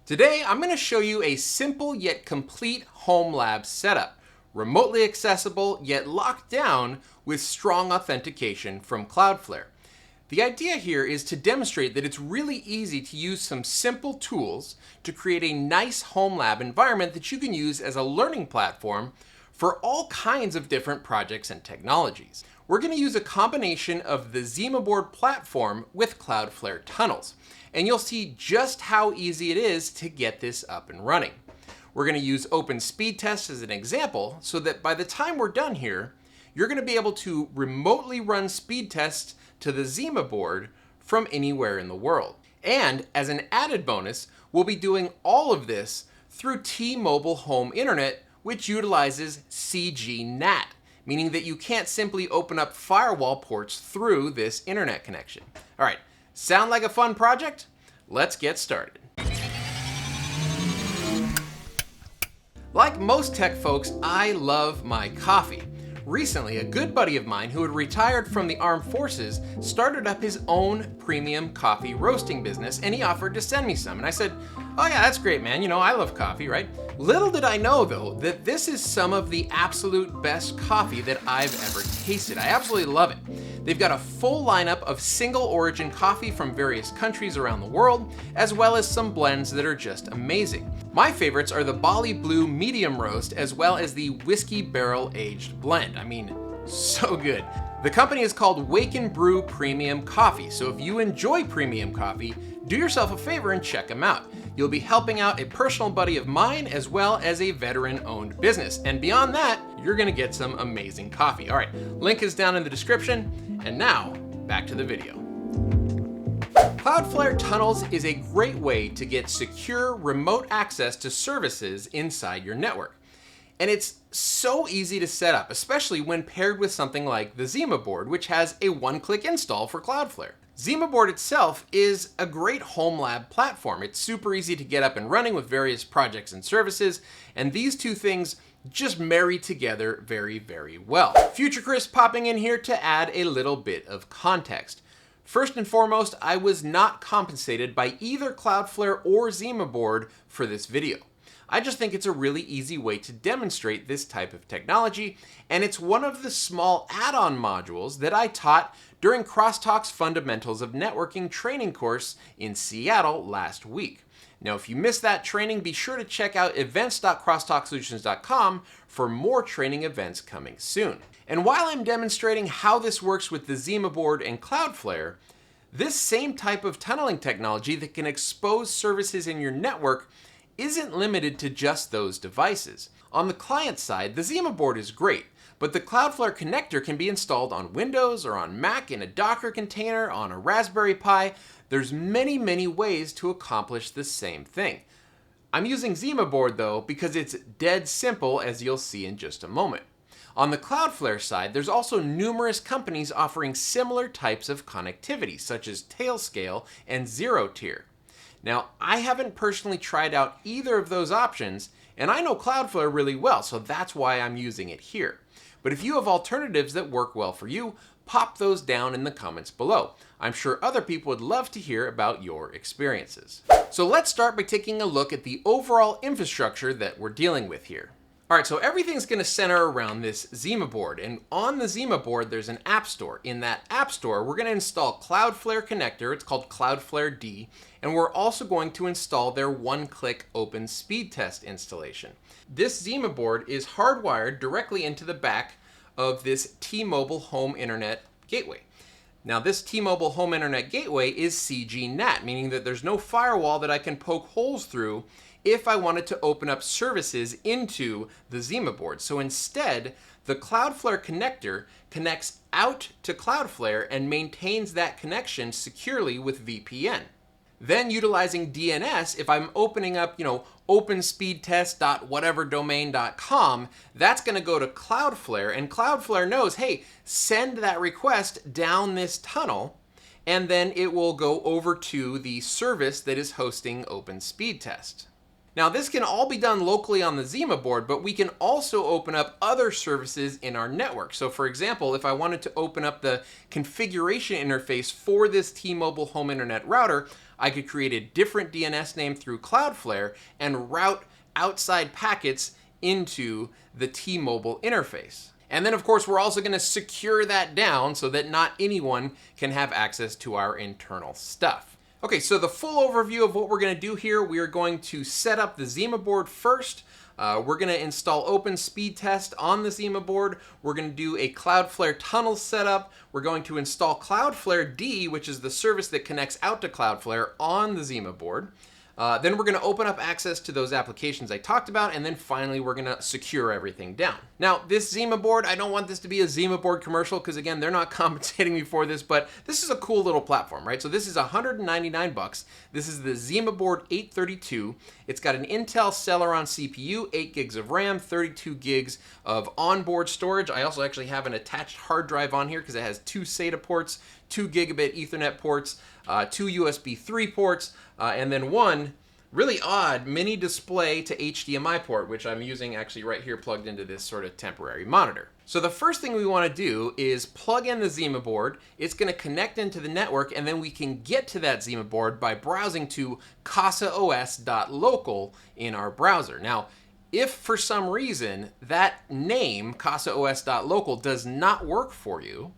Today, I'm going to show you a simple yet complete home lab setup, remotely accessible yet locked down with strong authentication from Cloudflare. The idea here is to demonstrate that it's really easy to use some simple tools to create a nice home lab environment that you can use as a learning platform for all kinds of different projects and technologies. We're going to use a combination of the Zimaboard platform with Cloudflare tunnels, and you'll see just how easy it is to get this up and running. We're going to use OpenSpeedTest as an example so that by the time we're done here, you're going to be able to remotely run speed tests to the Zimaboard from anywhere in the world. And as an added bonus, we'll be doing all of this through T-Mobile Home Internet, which utilizes Cgnat, meaning that you can't simply open up firewall ports through this internet connection. All right, sound like a fun project? Let's get started. Like most tech folks, I love my coffee. Recently, a good buddy of mine who had retired from the armed forces started up his own premium coffee roasting business, and he offered to send me some. And I said, oh yeah, that's great, man. You know, I love coffee, right? Little did I know, though, that this is some of the absolute best coffee that I've ever tasted. I absolutely love it. They've got a full lineup of single origin coffee from various countries around the world, as well as some blends that are just amazing. My favorites are the Bali Blue Medium Roast, as well as the Whiskey Barrel Aged Blend. I mean, so good. The company is called Wake and Brew Premium Coffee, so if you enjoy premium coffee, do yourself a favor and check them out. You'll be helping out a personal buddy of mine as well as a veteran-owned business. And beyond that, you're gonna get some amazing coffee. All right, link is down in the description. And now, back to the video. Cloudflare Tunnels is a great way to get secure remote access to services inside your network. And it's so easy to set up, especially when paired with something like the Zimaboard, which has a one-click install for Cloudflare. Zimaboard itself is a great home lab platform. It's super easy to get up and running with various projects and services, and these two things just marry together very, very well. Future Chris popping in here to add a little bit of context. First and foremost, I was not compensated by either Cloudflare or Zimaboard for this video. I just think it's a really easy way to demonstrate this type of technology, and it's one of the small add-on modules that I taught during Crosstalk's Fundamentals of Networking training course in Seattle last week. Now, if you missed that training, be sure to check out events.crosstalksolutions.com for more training events coming soon. And while I'm demonstrating how this works with the Zimaboard and Cloudflare, this same type of tunneling technology that can expose services in your network isn't limited to just those devices. On the client side, the Zimaboard is great, but the Cloudflare connector can be installed on Windows or on Mac in a Docker container, on a Raspberry Pi. There's many, many ways to accomplish the same thing. I'm using Zimaboard though because it's dead simple, as you'll see in just a moment. On the Cloudflare side, there's also numerous companies offering similar types of connectivity, such as Tailscale and Zero Tier. Now, I haven't personally tried out either of those options, and I know Cloudflare really well, so that's why I'm using it here. But if you have alternatives that work well for you, pop those down in the comments below. I'm sure other people would love to hear about your experiences. So let's start by taking a look at the overall infrastructure that we're dealing with here. All right, so everything's going to center around this Zimaboard, and on the Zimaboard there's an app store. In that app store, we're going to install Cloudflare connector, it's called Cloudflare D, and we're also going to install their one-click OpenSpeedTest installation. This Zimaboard is hardwired directly into the back of this T-Mobile Home Internet gateway. Now, this T-Mobile Home Internet gateway is Cgnat, meaning that there's no firewall that I can poke holes through if I wanted to open up services into the Zimaboard. So instead, the Cloudflare connector connects out to Cloudflare and maintains that connection securely with VPN. Then utilizing DNS, if I'm opening up, OpenSpeedTest.whateverdomain.com, that's going to go to Cloudflare, and Cloudflare knows, hey, send that request down this tunnel, and then it will go over to the service that is hosting OpenSpeedTest. Now this can all be done locally on the Zimaboard, but we can also open up other services in our network. So for example, if I wanted to open up the configuration interface for this T-Mobile home internet router, I could create a different DNS name through Cloudflare and route outside packets into the T-Mobile interface. And then of course we're also going to secure that down so that not anyone can have access to our internal stuff. Okay, so the full overview of what we're going to do here, we are going to set up the Zimaboard first. We're going to install OpenSpeedTest on the Zimaboard. We're going to do a Cloudflare tunnel setup. We're going to install Cloudflare D, which is the service that connects out to Cloudflare on the Zimaboard. Then we're going to open up access to those applications I talked about, and then finally we're going to secure everything down. Now, this Zimaboard, I don't want this to be a Zimaboard commercial because again, they're not compensating me for this, but this is a cool little platform, right? So this is 199 bucks. This is the Zimaboard 832. It's got an Intel Celeron CPU, 8 gigs of RAM, 32 gigs of onboard storage. I also actually have an attached hard drive on here because it has 2 SATA ports, 2 gigabit Ethernet ports, 2 USB 3 ports, and then one really odd mini display to HDMI port, which I'm using actually right here plugged into this sort of temporary monitor. So the first thing we want to do is plug in the Zimaboard. It's going to connect into the network, and then we can get to that Zimaboard by browsing to casaos.local in our browser. Now, if for some reason that name, casaos.local, does not work for you,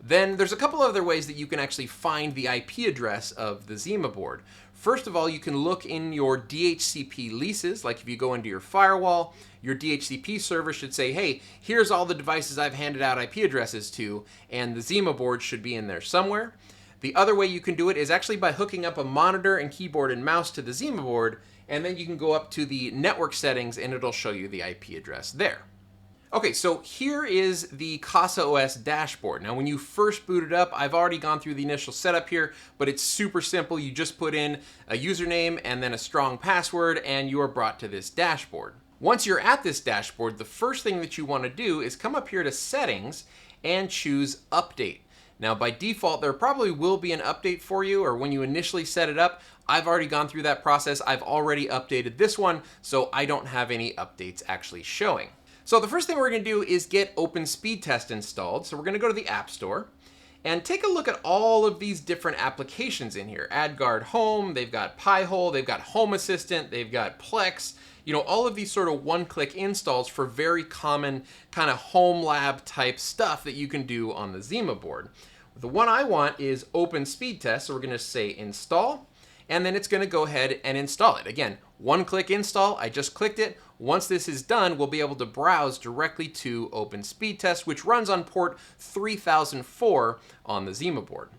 then there's a couple other ways that you can actually find the IP address of the Zimaboard. First of all, you can look in your DHCP leases, like if you go into your firewall, your DHCP server should say, hey, here's all the devices I've handed out IP addresses to, and the Zimaboard should be in there somewhere. The other way you can do it is actually by hooking up a monitor and keyboard and mouse to the Zimaboard, and then you can go up to the network settings and it'll show you the IP address there. Okay, so here is the CasaOS dashboard. Now, when you first boot it up, I've already gone through the initial setup here, but it's super simple. You just put in a username and then a strong password, and you are brought to this dashboard. Once you're at this dashboard, the first thing that you want to do is come up here to Settings and choose Update. Now, by default, there probably will be an update for you, or when you initially set it up. I've already gone through that process. I've already updated this one, so I don't have any updates actually showing. So the first thing we're going to do is get OpenSpeedTest installed. So we're going to go to the App Store and take a look at all of these different applications in here. AdGuard Home, they've got Pi-hole, they've got Home Assistant, they've got Plex, all of these sort of one-click installs for very common kind of home lab type stuff that you can do on the Zimaboard. The one I want is OpenSpeedTest, so we're going to say Install, and then it's going to go ahead and install it. Again, one-click install, I just clicked it. Once this is done, we'll be able to browse directly to OpenSpeedTest, which runs on port 3004 on the Zimaboard.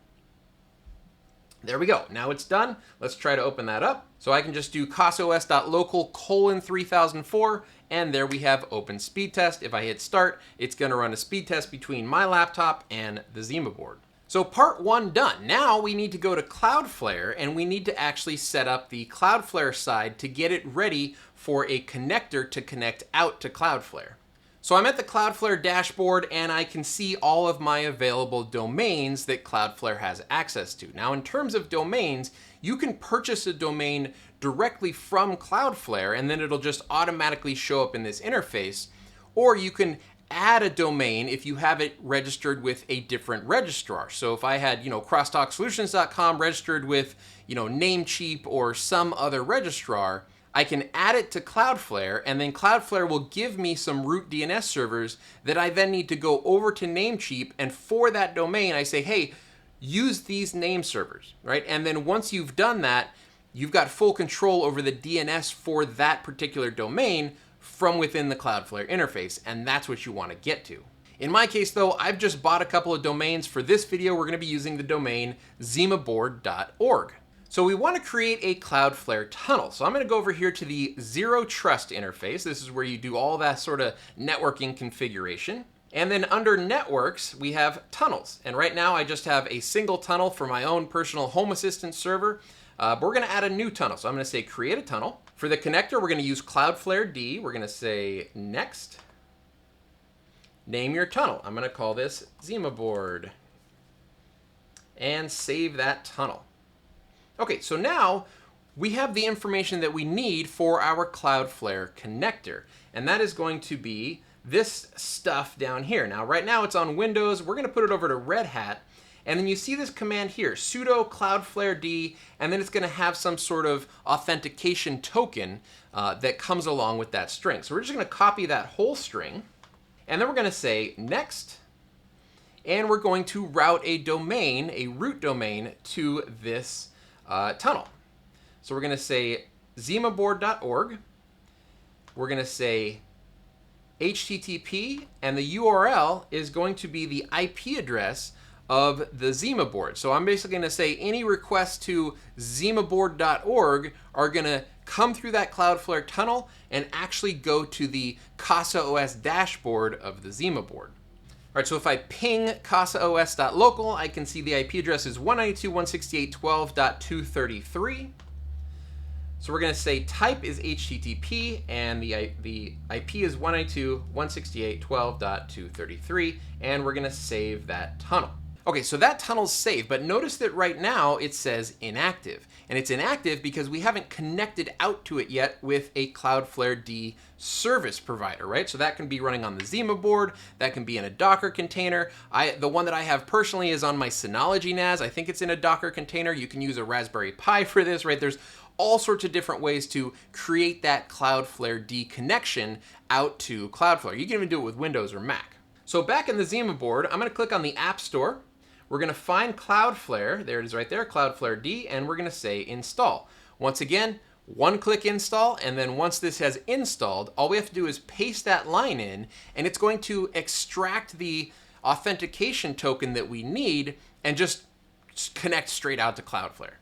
There we go. Now it's done. Let's try to open that up. So I can just do casaos.local:3004, and there we have OpenSpeedTest. If I hit start, it's going to run a speed test between my laptop and the Zimaboard. So part one done. Now we need to go to Cloudflare, and we need to actually set up the Cloudflare side to get it ready for a connector to connect out to Cloudflare. So I'm at the Cloudflare dashboard, and I can see all of my available domains that Cloudflare has access to. Now, in terms of domains, you can purchase a domain directly from Cloudflare, and then it'll just automatically show up in this interface, or you can add a domain if you have it registered with a different registrar. So if I had, crosstalksolutions.com registered with, Namecheap or some other registrar, I can add it to Cloudflare, and then Cloudflare will give me some root DNS servers that I then need to go over to Namecheap, and for that domain, I say, hey, use these name servers, right? And then once you've done that, you've got full control over the DNS for that particular domain from within the Cloudflare interface, and that's what you want to get to. In my case, though, I've just bought a couple of domains. For this video, we're going to be using the domain zimaboard.org. So we want to create a Cloudflare tunnel. So I'm going to go over here to the Zero Trust interface. This is where you do all that sort of networking configuration. And then under Networks, we have tunnels. And right now, I just have a single tunnel for my own personal Home Assistant server. But we're going to add a new tunnel. So I'm going to say Create a Tunnel. For the connector, we're going to use Cloudflare D. We're going to say Next. Name your tunnel. I'm going to call this Zimaboard. And save that tunnel. Okay, so now we have the information that we need for our Cloudflare connector. And that is going to be this stuff down here. Now, right now it's on Windows. We're going to put it over to Red Hat. And then you see this command here, sudo cloudflare d, and then it's going to have some sort of authentication token that comes along with that string. So we're just going to copy that whole string, and then we're going to say next, and we're going to route a domain, a root domain, to this tunnel. So we're going to say zimaboard.org. We're going to say HTTP, and the URL is going to be the IP address of the Zimaboard. So I'm basically going to say any requests to zimaboard.org are going to come through that Cloudflare tunnel and actually go to the CasaOS dashboard of the Zimaboard. All right, so if I ping casaos.local, I can see the IP address is 192.168.12.233. So we're going to say type is HTTP, and the IP is 192.168.12.233, and we're going to save that tunnel. Okay, so that tunnel's saved, but notice that right now it says inactive. And it's inactive because we haven't connected out to it yet with a Cloudflare D service provider, right? So that can be running on the Zimaboard, that can be in a Docker container. The one that I have personally is on my Synology NAS. I think it's in a Docker container. You can use a Raspberry Pi for this, right? There's all sorts of different ways to create that Cloudflare D connection out to Cloudflare. You can even do it with Windows or Mac. So back in the Zimaboard, I'm going to click on the App Store. We're going to find Cloudflare, there it is right there, Cloudflare D, and we're going to say install. Once again, one-click install, and then once this has installed, all we have to do is paste that line in, and it's going to extract the authentication token that we need and just connect straight out to Cloudflare.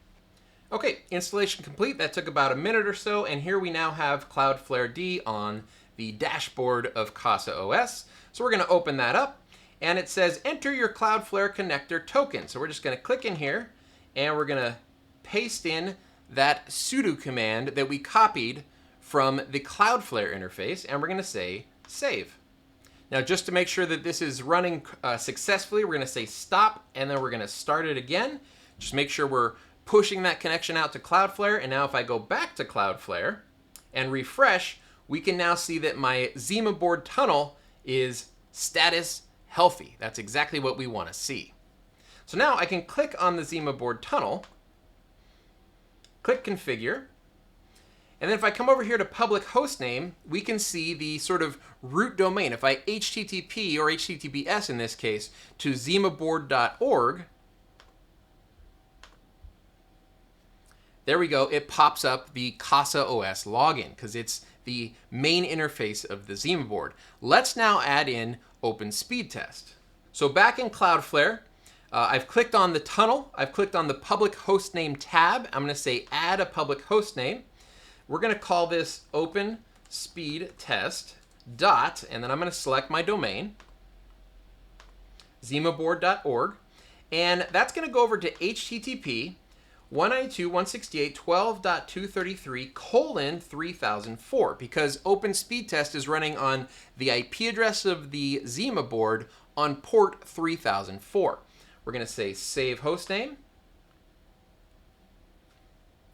Okay, installation complete. That took about a minute or so, and here we now have Cloudflare D on the dashboard of CasaOS. So we're going to open that up. And it says, enter your Cloudflare connector token. So we're just going to click in here, and we're going to paste in that sudo command that we copied from the Cloudflare interface, and we're going to say save. Now, just to make sure that this is running successfully, we're going to say stop, and then we're going to start it again. Just make sure we're pushing that connection out to Cloudflare. And now if I go back to Cloudflare and refresh, we can now see that my Zimaboard tunnel is status healthy. That's exactly what we want to see. So now I can click on the Zimaboard tunnel, click configure, and then if I come over here to public hostname, we can see the sort of root domain. If I HTTP or HTTPS in this case to zimaboard.org, there we go, it pops up the CasaOS login because it's the main interface of the Zimaboard. Let's now add in OpenSpeedTest. So back in Cloudflare, I've clicked on the tunnel, I've clicked on the public hostname tab. I'm going to say add a public hostname. We're going to call this OpenSpeedTest dot, and then I'm going to select my domain, zimaboard.org, and that's going to go over to HTTP 192.168.12.233:3004 because OpenSpeedTest is running on the IP address of the Zimaboard on port 3004. We're going to say save hostname,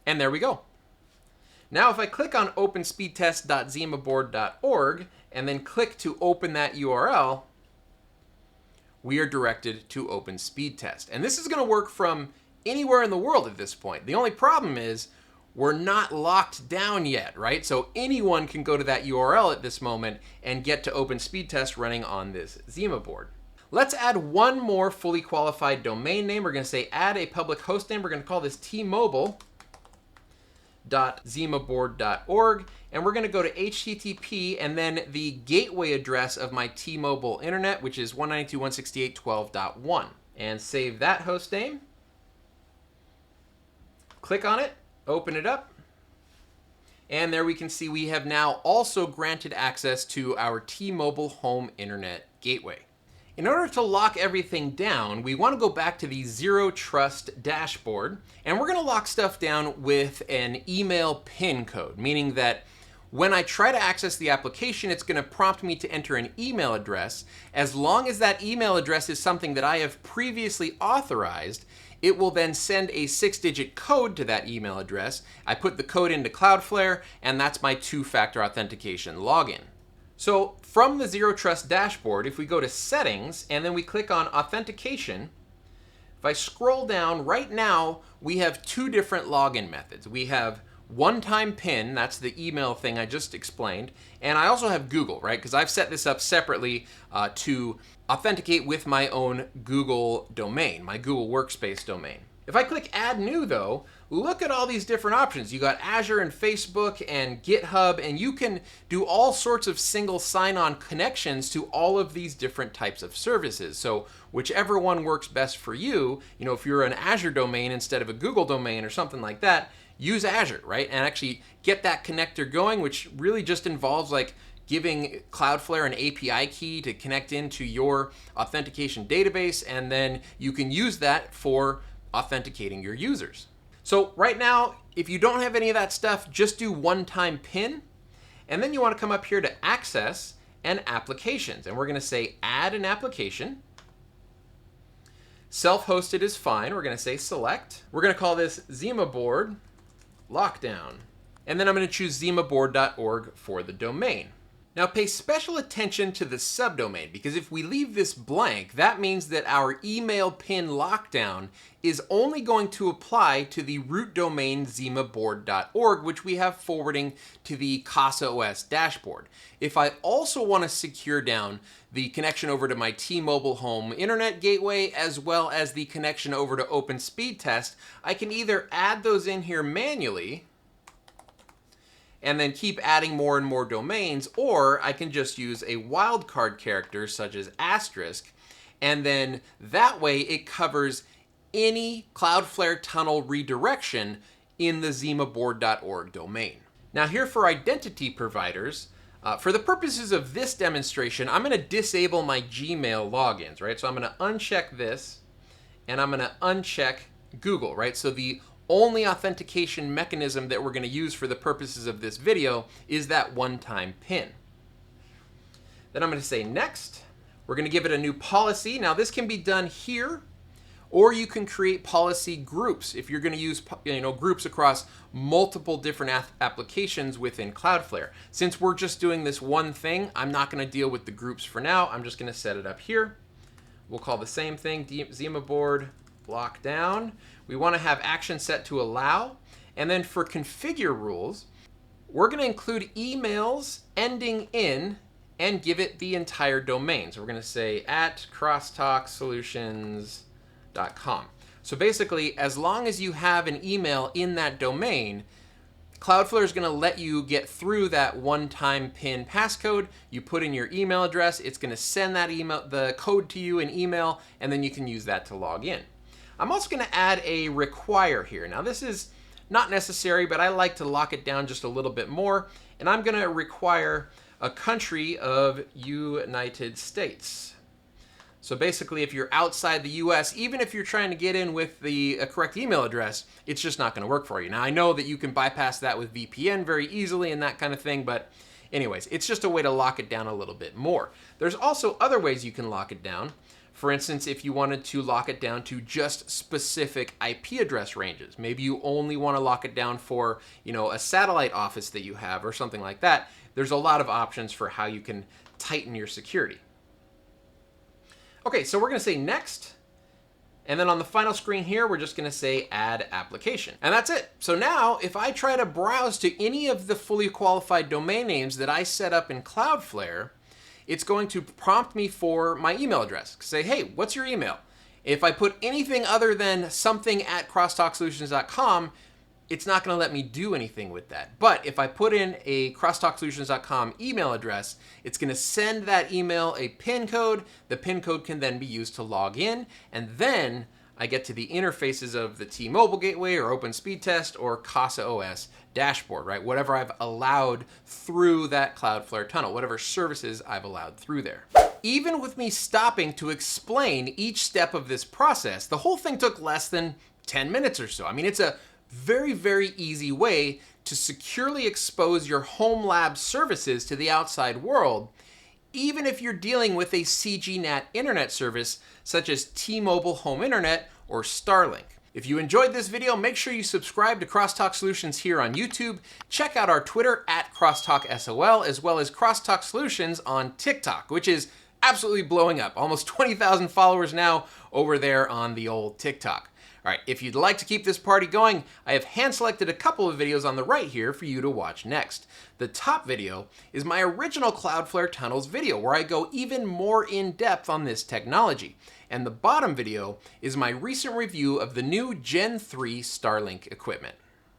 and there we go. Now if I click on OpenSpeedTest.zimaboard.org and then click to open that URL, we are directed to OpenSpeedTest. And this is going to work from anywhere in the world at this point. The only problem is we're not locked down yet, right? So anyone can go to that URL at this moment and get to OpenSpeedTest running on this Zimaboard. Let's add one more fully qualified domain name. We're going to say add a public host name. We're going to call this tmobile.zimaboard.org, and we're going to go to HTTP and then the gateway address of my T-Mobile internet, which is 192.168.12.1, and save that host name. Click on it, open it up, and there we can see we have now also granted access to our T-Mobile home internet gateway. In order to lock everything down, we want to go back to the Zero Trust dashboard, and we're going to lock stuff down with an email PIN code, meaning that when I try to access the application, it's going to prompt me to enter an email address. As long as that email address is something that I have previously authorized, it will then send a 6-digit code to that email address. I put the code into Cloudflare, and that's my two-factor authentication login. So from the Zero Trust dashboard, if we go to Settings and then we click on Authentication, if I scroll down, right now we have two different login methods. We have one-time PIN, that's the email thing I just explained, and I also have Google, right? Because I've set this up separately to authenticate with my own Google domain, my Google Workspace domain. If I click Add New though, look at all these different options. You got Azure and Facebook and GitHub, and you can do all sorts of single sign-on connections to all of these different types of services. So whichever one works best for you, if you're an Azure domain instead of a Google domain or something like that, use Azure, right? And actually get that connector going, which really just involves like giving Cloudflare an API key to connect into your authentication database, and then you can use that for authenticating your users. So right now, if you don't have any of that stuff, just do one-time PIN, and then you want to come up here to Access and Applications, and we're going to say Add an Application. Self-hosted is fine. We're going to say Select. We're going to call this Zimaboard Lockdown, and then I'm going to choose zimaboard.org for the domain. Now pay special attention to the subdomain, because if we leave this blank, that means that our email PIN lockdown is only going to apply to the root domain zimaboard.org, which we have forwarding to the CasaOS dashboard. If I also want to secure down the connection over to my T-Mobile home internet gateway, as well as the connection over to OpenSpeedTest, I can either add those in here manually and then keep adding more and more domains, or I can just use a wildcard character such as asterisk, and then that way it covers any Cloudflare tunnel redirection in the zimaboard.org domain. Now here for identity providers, for the purposes of this demonstration, I'm going to disable my Gmail logins, right? So I'm going to uncheck this, and I'm going to uncheck Google, right? So the only authentication mechanism that we're going to use for the purposes of this video is that one-time PIN. Then I'm going to say Next. We're going to give it a new policy. Now this can be done here, or you can create policy groups if you're going to use groups across multiple different applications within Cloudflare. Since we're just doing this one thing, I'm not going to deal with the groups for now. I'm just going to set it up here. We'll call the same thing Zimaboard Lockdown. We want to have action set to allow, and then for configure rules, we're going to include emails ending in and give it the entire domain. So we're going to say @crosstalksolutions.com. So basically, as long as you have an email in that domain, Cloudflare is going to let you get through that one-time PIN passcode. You put in your email address, it's going to send that the code to you in email, and then you can use that to log in. I'm also going to add a require here. Now this is not necessary, but I like to lock it down just a little bit more, and I'm going to require a country of United States. So basically, if you're outside the US, even if you're trying to get in with the correct email address, it's just not going to work for you. Now I know that you can bypass that with VPN very easily and that kind of thing, but anyways, it's just a way to lock it down a little bit more. There's also other ways you can lock it down. For instance, if you wanted to lock it down to just specific IP address ranges, maybe you only want to lock it down for, a satellite office that you have or something like that. There's a lot of options for how you can tighten your security. Okay, so we're going to say Next, and then on the final screen here, we're just going to say Add Application, and that's it. So now, if I try to browse to any of the fully qualified domain names that I set up in Cloudflare, it's going to prompt me for my email address. Say, hey, what's your email? If I put anything other than something @crosstalksolutions.com, it's not going to let me do anything with that. But if I put in a crosstalksolutions.com email address, it's going to send that email a PIN code. The PIN code can then be used to log in, and then I get to the interfaces of the T-Mobile gateway or OpenSpeedTest or CasaOS dashboard, right? Whatever I've allowed through that Cloudflare tunnel, whatever services I've allowed through there. Even with me stopping to explain each step of this process, the whole thing took less than 10 minutes or so. I mean, it's a very, very easy way to securely expose your home lab services to the outside world, even if you're dealing with a Cgnat internet service such as T-Mobile Home Internet or Starlink. If you enjoyed this video, make sure you subscribe to Crosstalk Solutions here on YouTube. Check out our Twitter at CrosstalkSOL, as well as Crosstalk Solutions on TikTok, which is absolutely blowing up. Almost 20,000 followers now over there on the old TikTok. All right, if you'd like to keep this party going, I have hand-selected a couple of videos on the right here for you to watch next. The top video is my original Cloudflare Tunnels video, where I go even more in-depth on this technology. And the bottom video is my recent review of the new Gen 3 Starlink equipment.